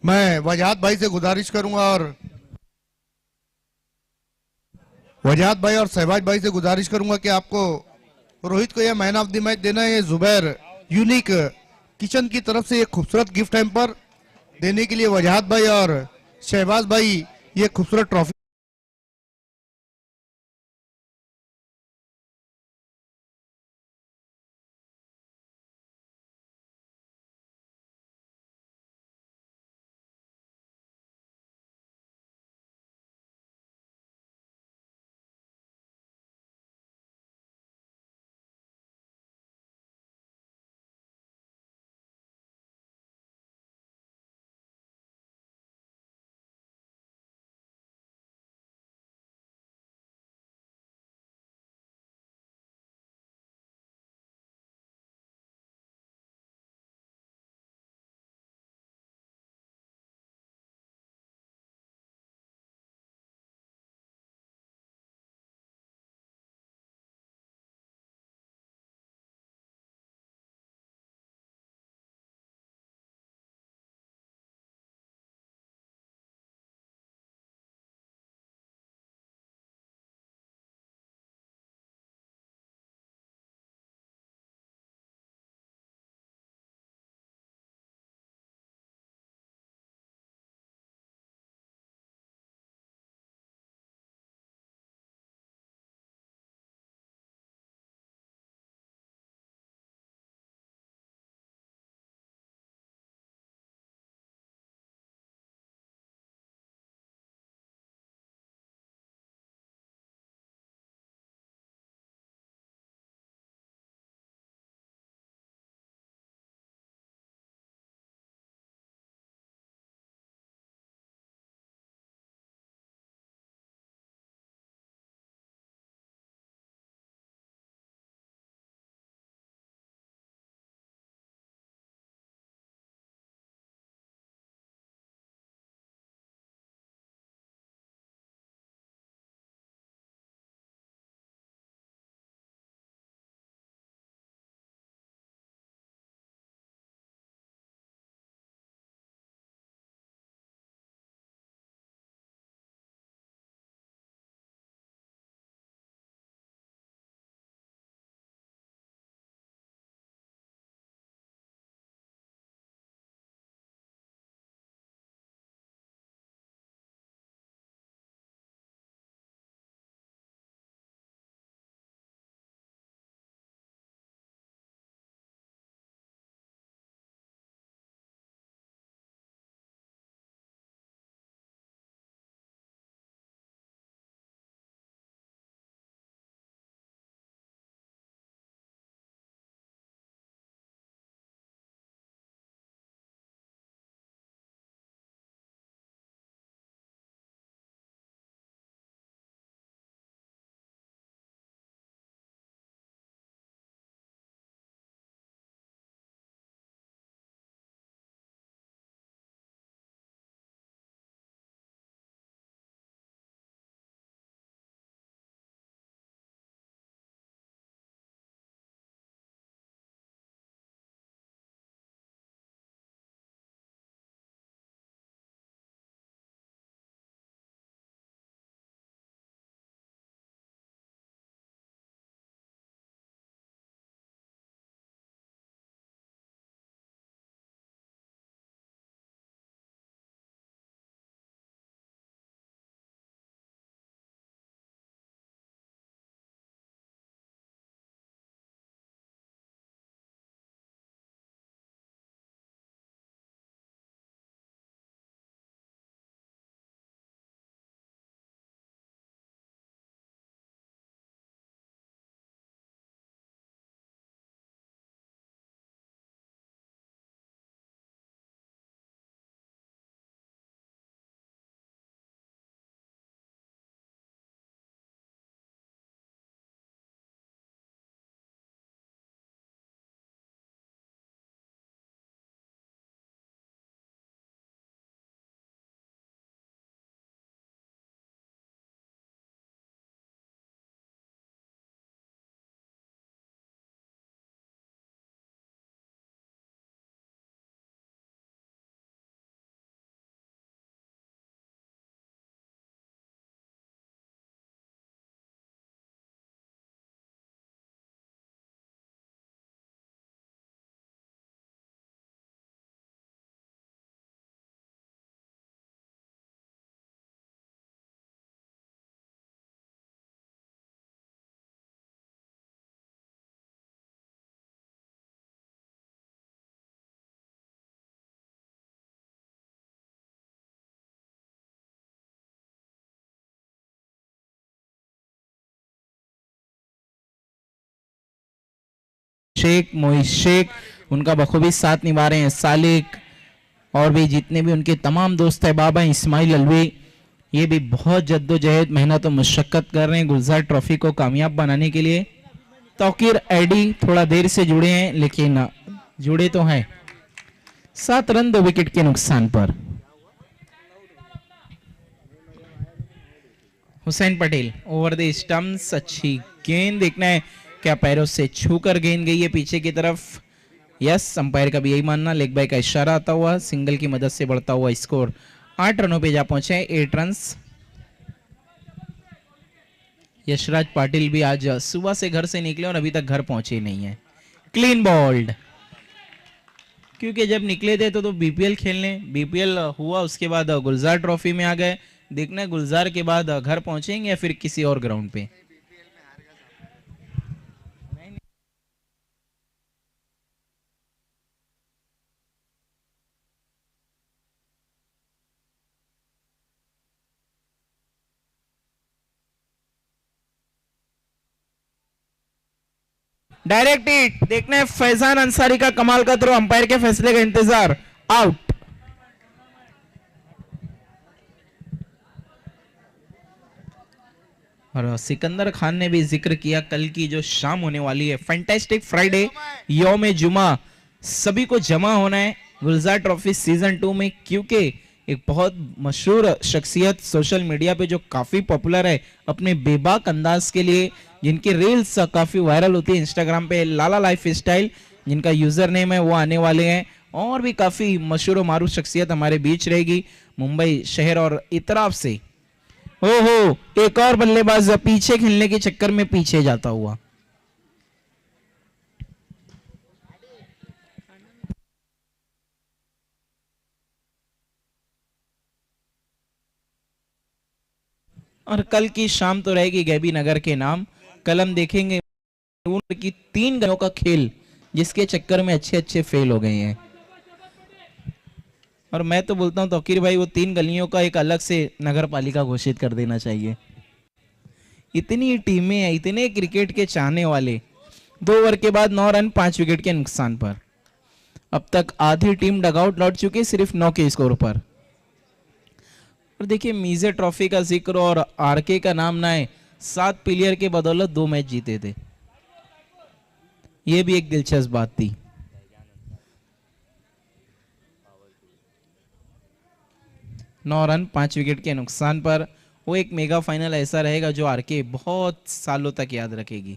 मैं वजाहत भाई से गुजारिश करूंगा और वजाहत भाई और शहबाज भाई से गुजारिश करूंगा कि आपको रोहित को यह मैन ऑफ द मैच देना है। ये जुबैर यूनिक किचन की तरफ से एक खूबसूरत गिफ्ट हैम्पर देने के लिए वजाहत भाई और शहबाज भाई ये खूबसूरत ट्रॉफी शेख, मोहित शेख, उनका बखूबी साथ निभा रहे हैं सालिक, और भी जितने भी उनके तमाम दोस्त अहबाब हैं, इस्माइल अलवी, ये भी बहुत जद्दोजहद, मेहनत और मुशक्कत कर रहे हैं गुलजार ट्रॉफी को कामयाब बनाने के लिए। तौकीर एडी थोड़ा देर से जुड़े हैं, लेकिन जुड़े तो हैं। 7 रन 2 विकेट के नुकसान पर। Hussain Patel over the stumps, अच्छी गेंद, देखना है क्या पैरों से छूकर गेंद गई है पीछे की तरफ। यस, अंपायर का भी यही मानना, लेग बाय का इशारा आता हुआ, सिंगल की मदद से बढ़ता हुआ स्कोर 8 रनों पे जा पहुंचे, 8 रन्स। यशराज पाटिल भी आज सुबह से घर से निकले और अभी तक घर पहुंचे नहीं है। क्लीन बॉल्ड, क्योंकि जब निकले थे तो बीपीएल खेलने, बीपीएल हुआ उसके बाद गुलजार ट्रॉफी में आ गए। देखना है गुलजार के बाद घर पहुंचेंगे या फिर किसी और ग्राउंड पे। डायरेक्ट हिट, देखना है फैजान अंसारी का कमाल का थ्रो, अंपायर के फैसले का इंतजार, आउट। और सिकंदर खान ने भी जिक्र किया कल की जो शाम होने वाली है, फैंटास्टिक फ्राइडे, यौम जुमा, सभी को जमा होना है गुलजार ट्रॉफी सीजन 2 में, क्योंकि एक बहुत मशहूर शख्सियत सोशल मीडिया पे जो काफी पॉपुलर है अपने बेबाक अंदाज के लिए, जिनकी रील्स काफी वायरल होती है इंस्टाग्राम पे, लाला लाइफ स्टाइल जिनका यूजर नेम है, वो आने वाले हैं। और भी काफी मशहूर और मारूफ शख्सियत हमारे बीच रहेगी मुंबई शहर और इतराफ से। ओहो, एक और बल्लेबाज पीछे खेलने के चक्कर में पीछे जाता हुआ। और कल की शाम तो रहेगी गैबी नगर के नाम। कल हम देखेंगे की 3 गनों का खेल, जिसके चक्कर में अच्छे अच्छे फेल हो गए हैं। और मैं तो बोलता हूं तौकीर भाई, वो 3 गलियों का एक अलग से नगर पालिका घोषित कर देना चाहिए। इतनी टीमें हैं, इतने क्रिकेट के चाहने वाले। 2 ओवर के बाद 9 रन 5 विकेट के नुकसान पर। अब तक आधी टीम डगआउट लौट चुकी, सिर्फ 9 के स्कोर पर। और देखिए मीजे ट्रॉफी का जिक्र और आरके का नाम ना है, 7 प्लेयर के बदौलत 2 मैच जीते थे, ये भी एक दिलचस्प बात थी। नौ रन 5 विकेट के नुकसान पर। वो एक मेगा फाइनल ऐसा रहेगा जो आरके बहुत सालों तक याद रखेगी।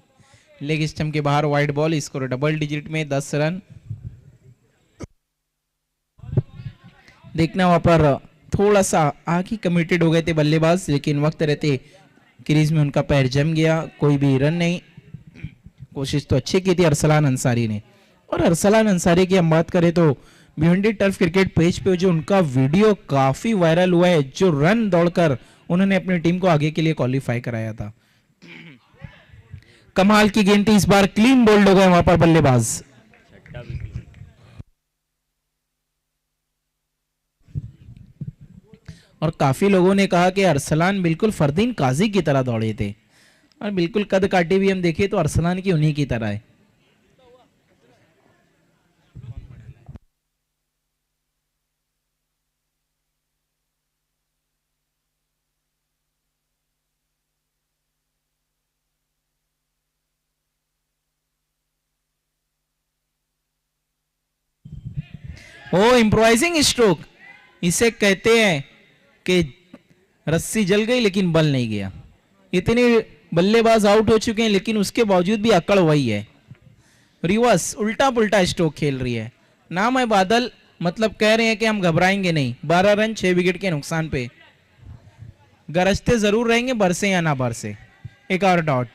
लेग स्टंप के बाहर wide ball, score double digit में 10 रन। देखना वहां पर थोड़ा सा आगे कमिटेड हो गए थे बल्लेबाज, लेकिन वक्त रहते क्रीज में उनका पैर जम गया, कोई भी रन नहीं। कोशिश तो अच्छी की थी अरसलान अंसारी ने। और अरसलान अंसारी की हम बात करें तो भिवंडी टर्फ क्रिकेट पेज पे जो उनका वीडियो काफी वायरल हुआ है, जो रन दौड़कर उन्होंने अपनी टीम को आगे के लिए क्वालिफाई कराया था। कमाल की गेंद थी, इस बार क्लीन बोल्ड हो गए वहां पर बल्लेबाज। और काफी लोगों ने कहा कि अरसलान बिल्कुल फरदीन काजी की तरह दौड़े थे, और बिल्कुल कद काटी भी हम देखें तो अरसलान की उन्हीं की तरह है। ओ, इम्प्रोवाइजिंग स्ट्रोक इसे कहते हैं कि रस्सी जल गई लेकिन बल नहीं गया। इतने बल्लेबाज आउट हो चुके हैं, लेकिन उसके बावजूद भी अकड़ वही है। रिवर्स उल्टा पुल्टा स्ट्रोक खेल रही है। नाम है बादल, मतलब कह रहे हैं कि हम घबराएंगे नहीं। 12 रन 6 विकेट के नुकसान पे। गरजते जरूर रहेंगे, बरसे या ना बरसे। एक और डॉट।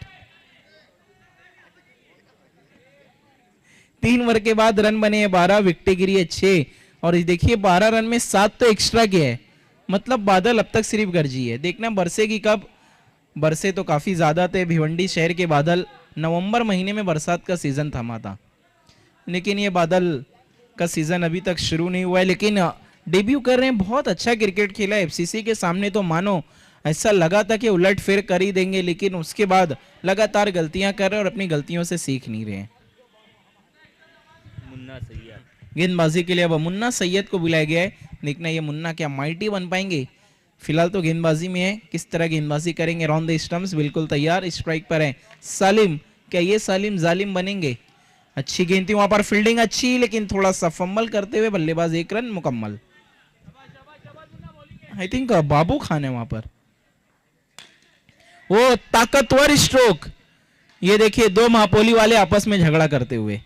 3 ओवर के बाद रन बने हैं 12, विकेट गिरी है 6। और देखिए 12 रन में 7 तो एक्स्ट्रा किए हैं, मतलब बादल अब तक सिर्फ गरजी है। देखना बरसेगी कब। बरसे तो काफी ज्यादा थे। भिवंडी शहर के बादल नवंबर महीने में बरसात का सीजन थमा था, लेकिन ये बादल का सीजन अभी तक शुरू नहीं हुआ है। लेकिन डेब्यू कर रहे हैं, बहुत अच्छा क्रिकेट खेला है एफसीसी के सामने। तो मानो ऐसा लगा था कि उलट फेर कर ही देंगे, लेकिन उसके बाद लगातार गलतियां कर रहे हैं और अपनी गलतियों से सीख नहीं रहे हैं। गेंदबाजी के लिए अब मुन्ना सैयद को बुलाया गया है। देखना ये मुन्ना क्या माइटी बन पाएंगे। फिलहाल तो गेंदबाजी में है, किस तरह गेंदबाजी करेंगे। राउंड द स्टंप्स बिल्कुल तैयार, स्ट्राइक पर है सालिम। क्या ये सालिम जालिम बनेंगे? अच्छी गेंद थी वहां पर, फील्डिंग अच्छी, लेकिन थोड़ा सा फंबल करते हुए बल्लेबाज 1 रन मुकम्मल। आई थिंक बाबू खान है वहां पर। वो ताकतवर स्ट्रोक, ये देखिए 2 महापोली वाले आपस में झगड़ा करते हुए,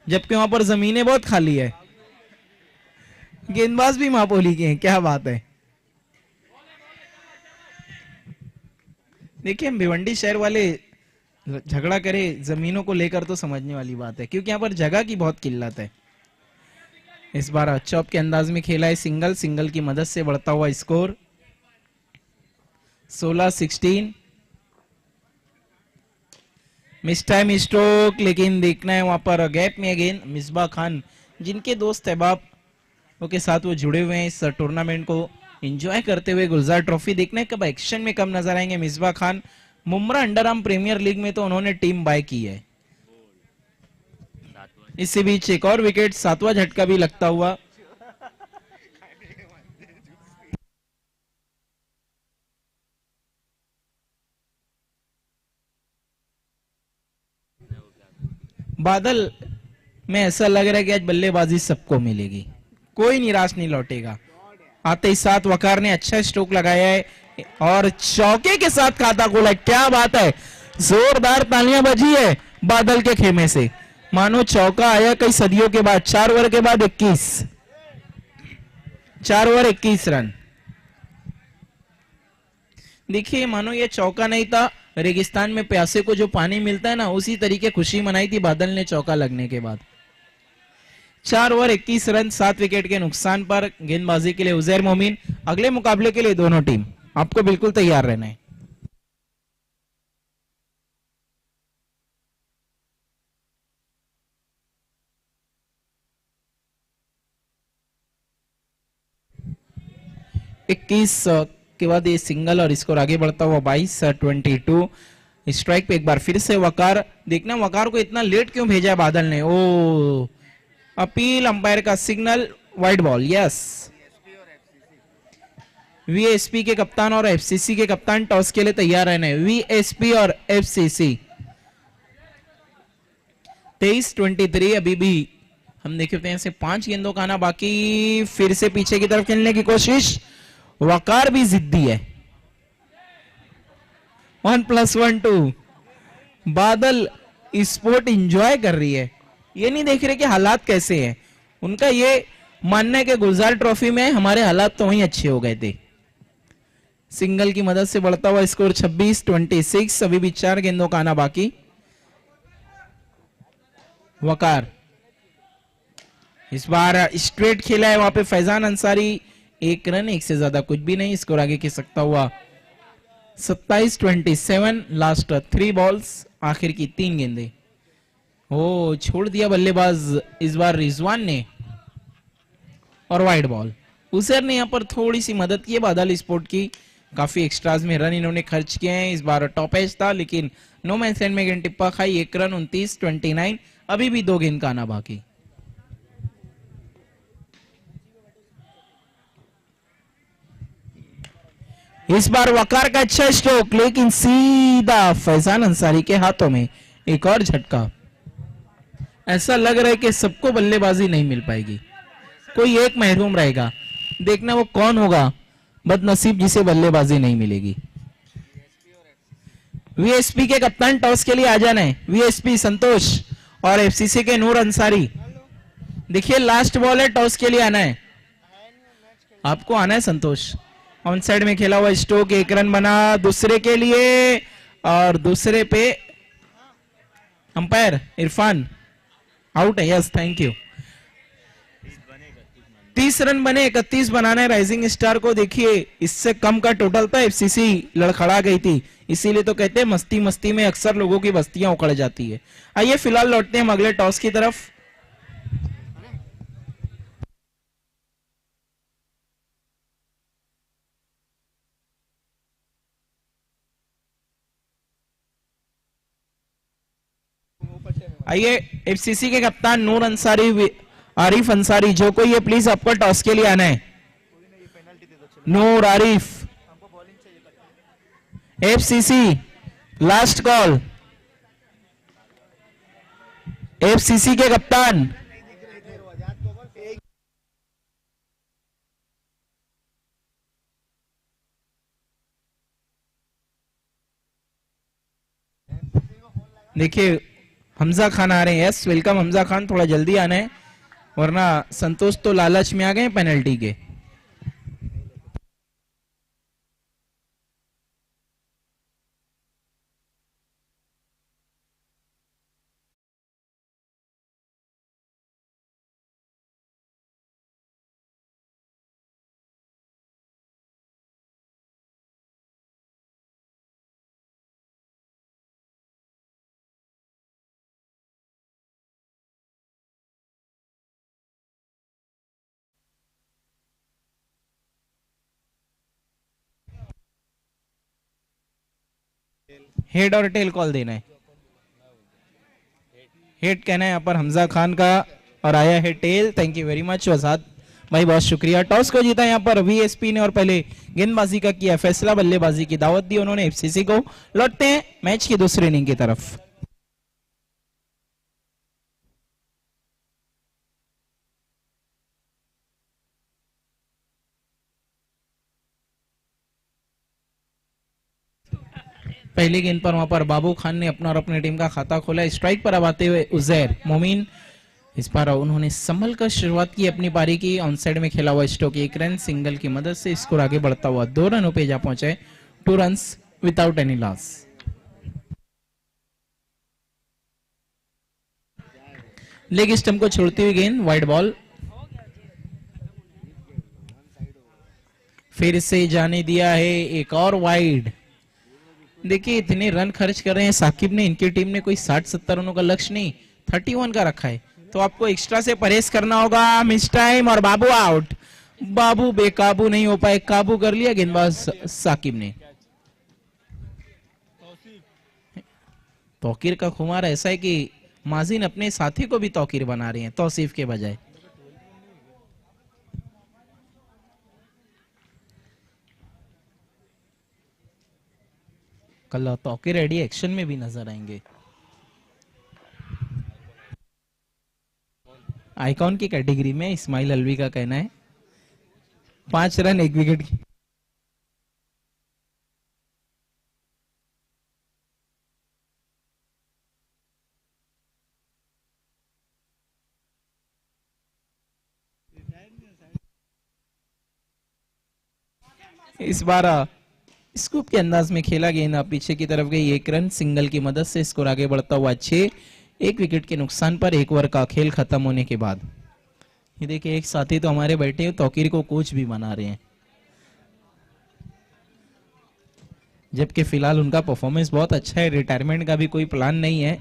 जबकि वहां पर जमीनें बहुत खाली है। गेंदबाज भी महापोली के हैं, क्या बात है। देखिए हम भिवंडी शहर वाले झगड़ा करे जमीनों को लेकर तो समझने वाली बात है, क्योंकि यहाँ पर जगह की बहुत किल्लत है। इस बार चौप के अंदाज में खेला है सिंगल, सिंगल की मदद से बढ़ता हुआ स्कोर 16-16। मिस टाइम स्ट्रोक, लेकिन देखना है वहां पर गैप में अगेन मिसबा खान, जिनके दोस्त अहबाब के साथ वो जुड़े हुए हैं इस टूर्नामेंट को एंजॉय करते हुए। गुलजार ट्रॉफी देखना है कब एक्शन में कब नजर आएंगे मिसबा खान। मुमरा अंडर आर्म प्रीमियर लीग में तो उन्होंने टीम बाय की है। इसी बीच एक और विकेट, 7वां झटका भी लगता हुआ। बादल में ऐसा लग रहा है कि आज बल्लेबाजी सबको मिलेगी, कोई निराश नहीं लौटेगा। आते ही साथ वकार ने अच्छा स्ट्रोक लगाया है और चौके के साथ खाता खोला। क्या बात है, जोरदार तालियां बजी है बादल के खेमे से, मानो चौका आया कई सदियों के बाद। 4 ओवर के बाद 4 ओवर 21 रन। देखिए मानो ये चौका नहीं था, रेगिस्तान में प्यासे को जो पानी मिलता है ना, उसी तरीके खुशी मनाई थी बादल ने चौका लगने के बाद। 4 ओवर 21 रन, 7 विकेट के नुकसान पर गेंदबाजी के लिए उजैर मोमिन। अगले मुकाबले के लिए दोनों टीम आपको बिल्कुल तैयार रहना है। इक्कीस के बाद ये सिंगल और स्कोर आगे बढ़ता हुआ 22-22। स्ट्राइक पे एक बार फिर से वकार। देखना वकार को इतना लेट क्यों भेजा बादल ने। ओ अपील अंपायर का signal, wide ball. Yes, VSP के कप्तान और एफसीसी के कप्तान टॉस के लिए तैयार रहने। वीएसपी और एफसीसी। 23-23 अभी भी हम देख सकते हैं से 5 गेंदों का आना बाकी। फिर से पीछे की तरफ खेलने की कोशिश, वकार भी जिद्दी है। 1+1 2। बादल स्पोर्ट एंजॉय कर रही है, ये नहीं देख रहे कि हालात कैसे हैं। उनका ये मानना है कि गुलजार ट्रॉफी में हमारे हालात तो वहीं अच्छे हो गए थे। सिंगल की मदद से बढ़ता हुआ स्कोर 26-26। अभी भी 4 गेंदों का आना बाकी। वकार इस बार स्ट्रेट खेला है, वहां पे फैजान अंसारी 1 रन, 1 से ज्यादा कुछ भी नहीं। स्कोर आगे खिंच सकता हुआ 27-27। लास्ट 3 बॉल्स, आखिर की 3 गेंदे। ओ छोड़ दिया बल्लेबाज इस बार रिजवान ने, और वाइड बॉल। उसेर ने यहां पर थोड़ी सी मदद की है बादल स्पोर्ट की। काफी एक्स्ट्राज में रन इन्होंने खर्च किए हैं। इस बार टॉप एज था, लेकिन नो मैंस लैंड में गेंद टिप्पा खाई। 1 रन, 29-29। अभी भी 2 गेंद का आना बाकी। इस बार वकार का अच्छा स्ट्रोक, लेकिन सीधा फैजान अंसारी के हाथों में। एक और झटका। ऐसा लग रहा है कि सबको बल्लेबाजी नहीं मिल पाएगी, कोई एक महरूम रहेगा। देखना वो कौन होगा बदनसीब जिसे बल्लेबाजी नहीं मिलेगी। वीएसपी के कप्तान टॉस के लिए आ जाना है। वीएसपी संतोष और एफसीसी के नूर अंसारी। देखिए लास्ट बॉल है, टॉस के लिए आना है, आपको आना है संतोष। ऑन साइड में खेला हुआ स्ट्रोक, 1 रन बना दूसरे के लिए, और दूसरे पे अंपायर इरफान आउट है। Yes, thank you. 30 रन बने, 31 बनाना है राइजिंग स्टार को। देखिए इससे कम का टोटल था, एफसीसी लड़खड़ा गई थी। इसीलिए तो कहते हैं मस्ती मस्ती में अक्सर लोगों की बस्तियां उखड़ जाती है। आइए फिलहाल लौटते हैं हम अगले टॉस की तरफ। आइए एफसीसी के कप्तान नूर अंसारी आरिफ अंसारी, जो कोई है प्लीज आपको टॉस के लिए आना है। Noor Arif, FCC last call, FCC के कप्तान। देखिए हमजा खान आ रहे हैं। यस वेलकम हमजा खान, थोड़ा जल्दी आना है वरना संतोष तो लालच में आ गए पेनल्टी के। हेड और टेल कॉल देना है। हेड कहना है यहाँ पर हमजा खान का और आया है टेल। थैंक यू वेरी मच वसाद भाई, बहुत शुक्रिया। टॉस को जीता यहाँ पर वीएसपी ने और पहले गेंदबाजी का किया फैसला, बल्लेबाजी की दावत दी उन्होंने एफसीसी को। लौटते हैं मैच की दूसरी इनिंग की तरफ। पहली गेंद पर वहां पर बाबू खान ने अपना और अपने टीम का खाता खोला। स्ट्राइक पर अब आते हुए उजैर मोमीन, इस बार उन्होंने संभल कर शुरुआत की, अपनी पारी की। ऑन साइड में खेला हुआ स्ट्रोक, एक रन सिंगल की मदद से स्कोर आगे बढ़ता हुआ 2 रनों पे जा पहुंचे। 2 runs without any loss. Leg stump को छोड़ती हुई गेंद, वाइड बॉल। फिर से जाने दिया है, एक और वाइड। देखिए इतने रन खर्च कर रहे हैं साकिब ने, इनकी टीम ने कोई 60-70 रनों का लक्ष्य नहीं 31 का रखा है, तो आपको एक्स्ट्रा से परहेज करना होगा। मिस टाइम और बाबू आउट। बाबू बेकाबू नहीं हो पाए, काबू कर लिया गेंदबाज साकिब ने। तौकीर का खुमार ऐसा है कि माजिन अपने साथी को भी तौकीर बना रहे हैं तौसीफ के बजाय। कल तौकीर रेडी एक्शन में भी नजर आएंगे। आइकॉन की कैटेगरी में इस्माइल अलवी का कहना है 5 रन 1 विकेट की। इस बार स्कूप के अंदाज में खेला, गेंद पीछे की तरफ गई। 1 रन सिंगल की मदद से स्कोर आगे बढ़ता हुआ 6। 1 विकेट के नुकसान पर 1 ओवर का खेल खत्म होने के बाद ये देखिए एक साथी तो हमारे बैठे हैं, तौकीर को कोच भी बना रहे हैं, जबकि फिलहाल उनका परफॉर्मेंस बहुत अच्छा है। रिटायरमेंट का भी कोई प्लान नहीं है।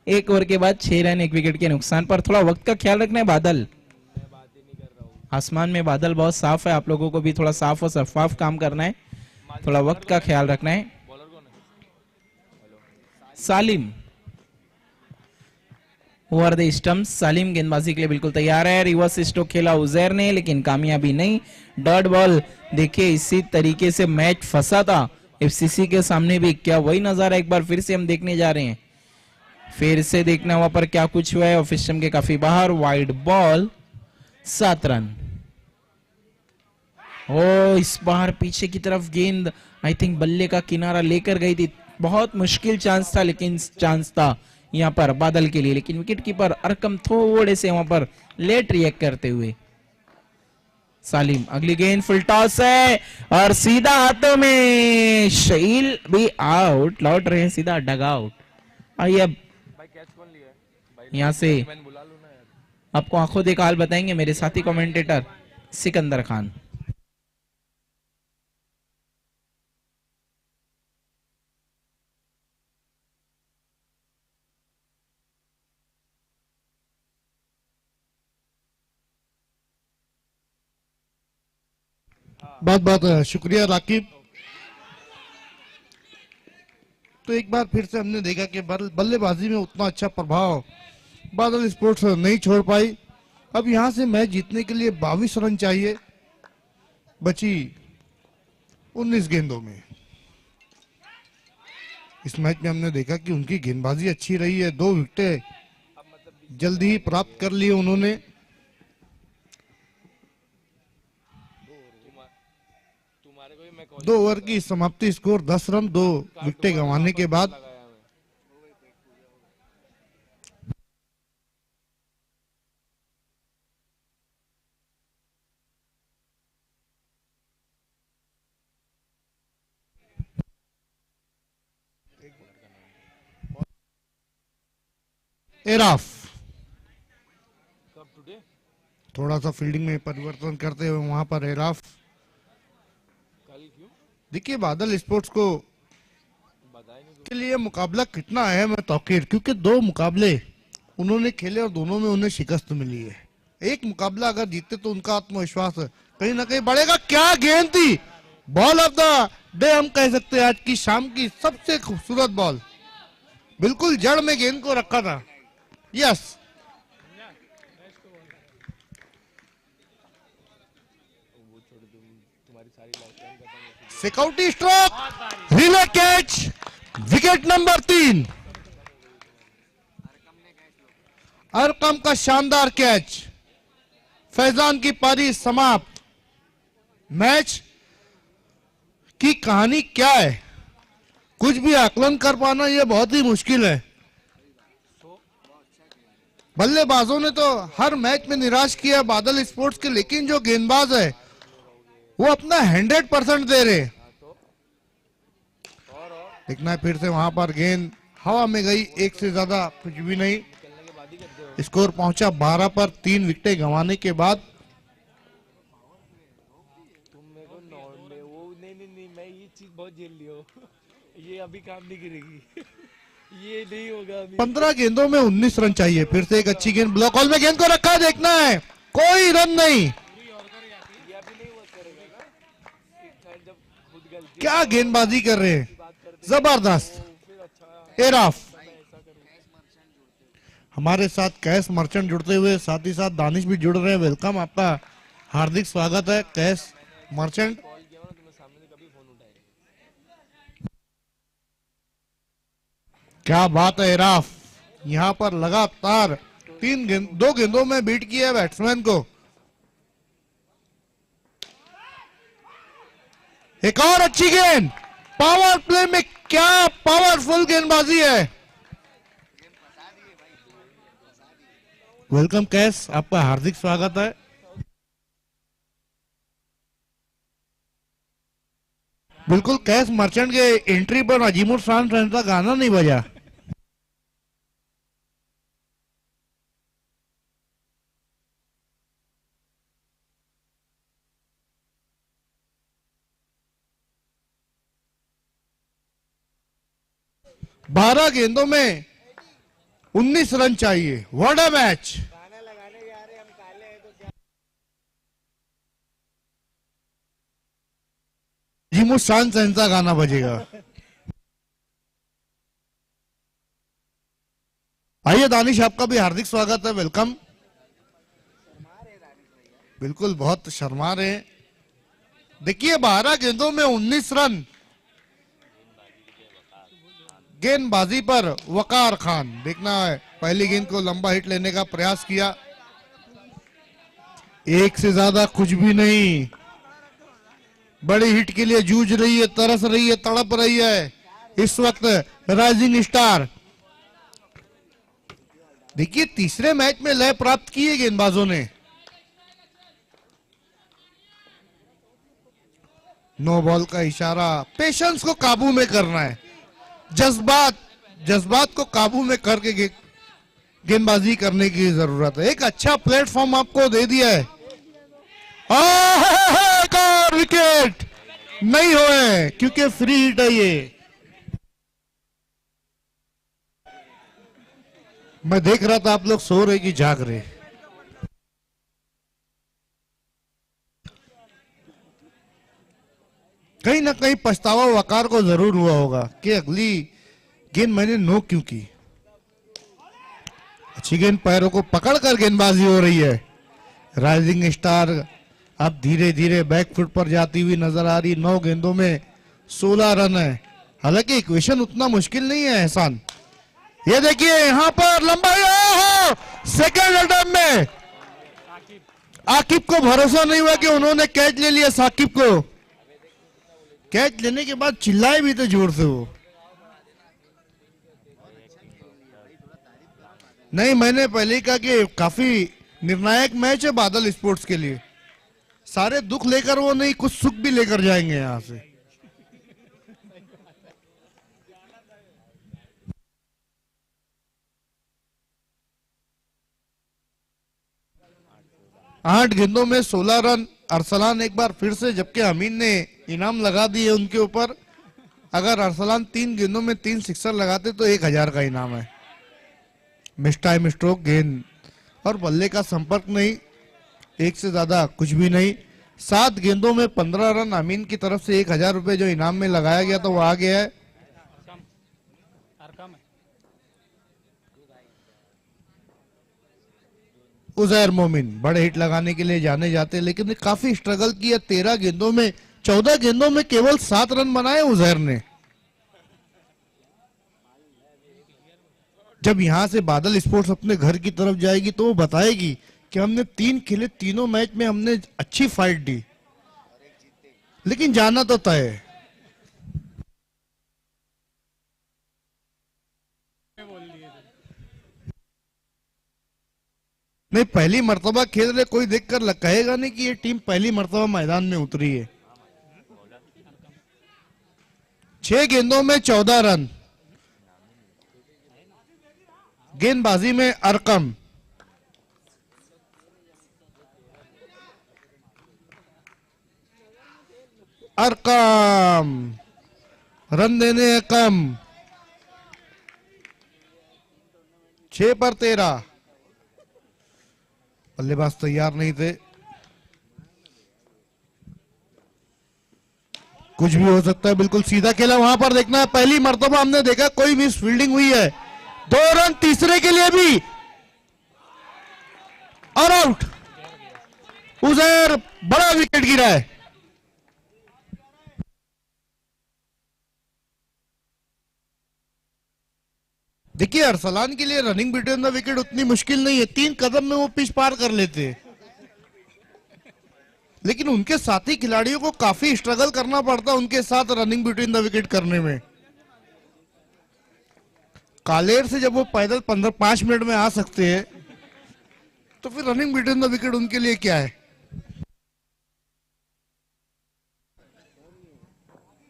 1 ओवर के बाद 6 रन 1 विकेट के नुकसान पर। थोड़ा वक्त का ख्याल रखना है। बादल, आसमान में बादल बहुत साफ है, आप लोगों को भी थोड़ा साफ और शफाफ काम करना है, थोड़ा वक्त का ख्याल रखना है। सालिम ओवर द स्टंप्स, सालिम गेंदबाजी के लिए बिल्कुल तैयार है। रिवर्स स्ट्रोक खेला उजैर ने लेकिन कामयाबी नहीं। Dot ball. देखिए इसी तरीके से मैच फंसा था एफसीसी के सामने भी, क्या वही नजारा एक बार फिर से हम देखने जा रहे हैं। फिर से देखना वहां पर क्या कुछ हुआ है। ऑफ स्टंप के काफी बाहर, वाइड बॉल, 7 रन। ओ इस बार पीछे की तरफ गेंद आई थिंक बल्ले का किनारा लेकर गई थी, बहुत मुश्किल चांस था, लेकिन चांस था यहां पर बादल के लिए, लेकिन विकेट कीपर अरकम थोड़े से वहां पर लेट रिएक्ट करते हुए। सालिम, अगली गेंद फुल टॉस है और सीधा हाथों में। शहील भी आउट, लौट रहे हैं सीधा डग आउट। आइए अब यहां से आपको आंखों देखा हाल बताएंगे मेरे साथी कमेंटेटर सिकंदर खान। बहुत बहुत शुक्रिया राकिब। तो एक बार फिर से हमने देखा कि बल्लेबाजी में उतना अच्छा प्रभाव बादल स्पोर्ट्स नहीं छोड़ पाई अब यहां से मैच जीतने के लिए 22 रन चाहिए, बची 19 गेंदों में। इस मैच में हमने देखा कि उनकी गेंदबाजी अच्छी रही है, 2 विकेटें जल्दी ही प्राप्त कर लिए उन्होंने। दो ओवर की समाप्ति, स्कोर 10 रन, 2 विकेटें गंवाने के बाद। एराफ थोड़ा सा फील्डिंग में परिवर्तन करते हुए वहां पर एराफ। देखिए बादल स्पोर्ट्स को के लिए मुकाबला कितना अहम है तौकीर, क्योंकि 2 मुकाबले उन्होंने खेले और दोनों में उन्हें शिकस्त मिली है। एक मुकाबला अगर जीते तो उनका आत्मविश्वास कहीं ना कहीं बढ़ेगा। क्या गेंद थी, बॉल ऑफ द डे हम कह सकते हैं, आज की शाम की सबसे खूबसूरत बॉल, बिल्कुल जड़ में गेंद को रखा था। Yes, security stroke, relay catch, wicket number 3। Arkham का शानदार कैच, फैजान की पारी समाप्त। मैच की कहानी क्या है, कुछ भी आकलन कर पाना यह बहुत ही मुश्किल है। बल्लेबाजों ने तो हर मैच में निराश किया बादल स्पोर्ट्स के, लेकिन जो गेंदबाज है वो अपना 100% दे रहे। देखना है फिर से वहां पर गेंद हवा में गई, एक से ज्यादा कुछ भी नहीं। स्कोर पहुंचा 12 पर 3 विकेटें गंवाने के बाद। मैं ये चीज बहुत झेल लियो, ये अभी काम नहीं करेगी। ये नहीं होगा अभी। 15 गेंदों में 19 रन चाहिए। फिर से एक अच्छी गेंद, ब्लॉक हॉल में गेंद को रखा, देखना है कोई रन नहीं। क्या गेंदबाजी कर रहे हैं, जबरदस्त। एराफ हमारे साथ कैश मर्चेंट जुड़ते हुए, साथ ही साथ दानिश भी जुड़ रहे हैं। वेलकम, आपका हार्दिक स्वागत है कैश मर्चेंट। क्या बात है एराफ, यहां पर लगातार 2 गेंदों में बीट किया है बैट्समैन को। एक और अच्छी गेंद, पावर प्ले में क्या पावरफुल गेंदबाजी है। वेलकम कैश, आपका हार्दिक स्वागत है। बिल्कुल कैश मर्चेंट के एंट्री पर अजीमुर शान का गाना नहीं बजा। बारह गेंदों में 19 रन चाहिए। What a match. अजीमुर शान का गाना बजेगा। आइए दानिश, आपका भी हार्दिक स्वागत है, वेलकम। बिल्कुल बहुत शर्मा रहे हैं। देखिए 12 गेंदों में 19 रन, गेंदबाजी पर वकार खान। देखना है, पहली गेंद को लंबा हिट लेने का प्रयास किया, एक से ज्यादा कुछ भी नहीं। बड़ी हिट के लिए जूझ रही है, तरस रही है, तड़प रही है इस वक्त राइजिंग स्टार। देखिए तीसरे मैच में लय प्राप्त की है गेंदबाजों ने। नो बॉल का इशारा, पेशेंस को काबू में करना है, जज्बात को काबू में करके गेंदबाजी करने की जरूरत है। एक अच्छा प्लेटफॉर्म आपको दे दिया है। एक और विकेट नहीं हुए क्योंकि फ्री हिट है ये। मैं देख रहा था आप लोग सो रहे कि जाग रहे। कहीं ना कहीं पछतावा वकार को जरूर हुआ होगा कि अगली गेंद मैंने नो क्यों की। अच्छी गेंद, पैरों को पकड़कर गेंदबाजी हो रही है। राइजिंग स्टार अब धीरे धीरे बैकफुट पर जाती हुई नजर आ रही। 9 गेंदों में 16 रन है। हालांकि इक्वेशन उतना मुश्किल नहीं है एहसान। ये देखिए यहां पर लंबाई सेकंड अटेम्प्ट में आकिब को भरोसा नहीं हुआ कि उन्होंने कैच ले लिया। साकिब को कैच लेने के बाद चिल्लाए भी थे जोर से वो। नहीं, मैंने पहले ही कहा कि काफी निर्णायक मैच है बादल स्पोर्ट्स के लिए। सारे दुख लेकर वो नहीं, कुछ सुख भी लेकर जाएंगे यहां से। आठ गेंदों में 16 रन। अरसलान एक बार फिर से, जबकि अमीन ने इनाम लगा दिए उनके ऊपर। अगर अरसलान 3 गेंदों में 3 सिक्सर लगाते तो 1000 का इनाम है। मिस टाइम स्ट्रोक गेंद और बल्ले का संपर्क नहीं, एक से ज्यादा कुछ भी नहीं। 7 गेंदों में 15 रन। अमीन की तरफ से 1000 रुपए जो इनाम में लगाया गया था वो आ गया है। उजैर मोमिन बड़े हिट लगाने के लिए जाने जाते, लेकिन काफी स्ट्रगल किया। 13 गेंदों में 14 गेंदों में केवल 7 रन बनाए उजैर ने। जब यहां से बादल स्पोर्ट्स अपने घर की तरफ जाएगी तो वो बताएगी कि हमने 3 खेले, तीनों मैच में हमने अच्छी फाइट दी, लेकिन जाना तो तय है। नहीं, पहली मर्तबा खेल रहे, कोई देखकर कहेगा नहीं कि ये टीम पहली मर्तबा मैदान में उतरी है। 6 गेंदों में 14 रन। गेंदबाजी में अरकम, अरकम रन देने हैं कम। 6 पर 13। बल्लेबाज तैयार नहीं थे। कुछ भी हो सकता है, बिल्कुल सीधा खेला। वहां पर देखना है, पहली मर्तबा हमने देखा कोई मिस फील्डिंग हुई है। 2 रन तीसरे के लिए भी और आउट। उजैर बड़ा विकेट गिरा है। देखिए अरसलान के लिए रनिंग बिटवीन द विकेट उतनी मुश्किल नहीं है। 3 कदम में वो पिच पार कर लेते हैं, लेकिन उनके साथी खिलाड़ियों को काफी स्ट्रगल करना पड़ता है उनके साथ रनिंग बिटवीन द विकेट करने में। कालेर से जब वो पैदल 15-5 मिनट में आ सकते हैं, तो फिर रनिंग बिटवीन द विकेट उनके लिए क्या है।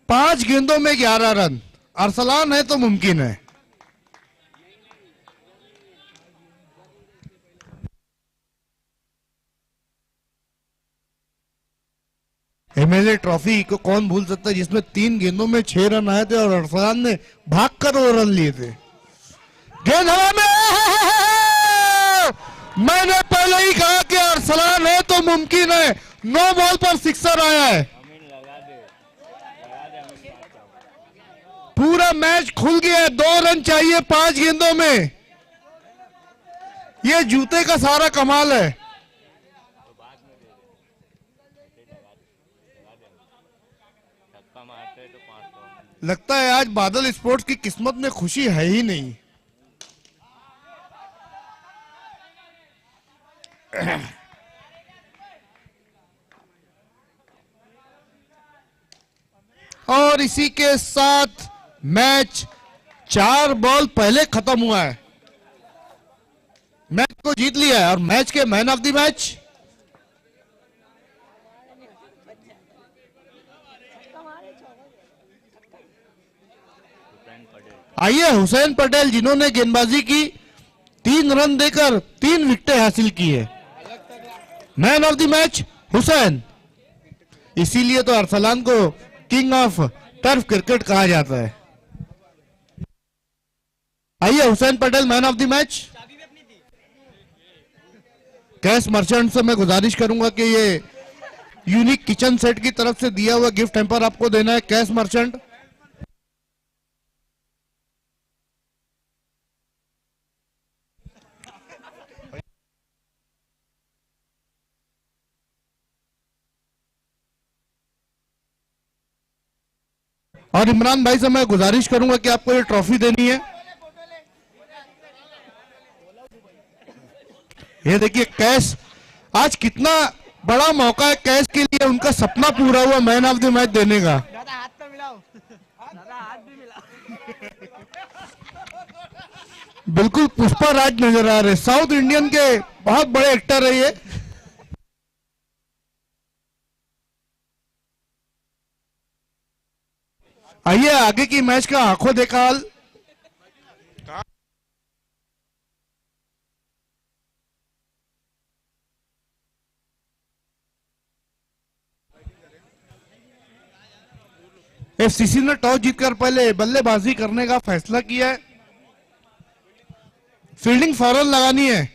5 गेंदों में 11 रन। अरसलान है तो मुमकिन है। एमएलए ट्रॉफी को कौन भूल सकता है, जिसमें 3 गेंदों में 6 रन आए थे और अरसलान ने भागकर वो रन लिए थे। गेंद हवा में, मैंने पहले ही कहा कि अरसलान है तो मुमकिन है। 9 बॉल पर सिक्सर आया है। पूरा मैच खुल गया है। 2 रन चाहिए 5 गेंदों में। ये जूते का सारा कमाल है। लगता है आज बादल स्पोर्ट्स की किस्मत में खुशी है ही नहीं। और इसी के साथ मैच 4 बॉल पहले खत्म हुआ है। मैच को जीत लिया है और मैच के मैन ऑफ द मैच आइए हुसैन पटेल, जिन्होंने गेंदबाजी की, 3 रन देकर 3 विकेटें हासिल की है। Man of the match Hussain. इसीलिए तो अरसलान को किंग ऑफ टर्फ क्रिकेट कहा जाता है। आइए Hussain Patel man of the match. Cash merchant से मैं गुजारिश करूंगा कि ये यूनिक किचन सेट की तरफ से दिया हुआ गिफ्ट हैम्पर आपको देना है। Cash merchant. और इमरान भाई से मैं गुजारिश करूंगा कि आपको ये ट्रॉफी देनी है। ये देखिए कैश, आज कितना बड़ा मौका है कैश के लिए, उनका सपना पूरा हुआ मैन ऑफ द मैच देने का। दादा हाथ तो मिलाओ, दादा हाथ भी मिलाओ। बिल्कुल पुष्पा राज नजर आ रहे, साउथ इंडियन के बहुत बड़े एक्टर है ये। आइए आगे की मैच का आंखों देखा हाल। एफसीसी ने टॉस जीतकर पहले बल्लेबाजी करने का फैसला किया है। फील्डिंग फौरन लगानी है।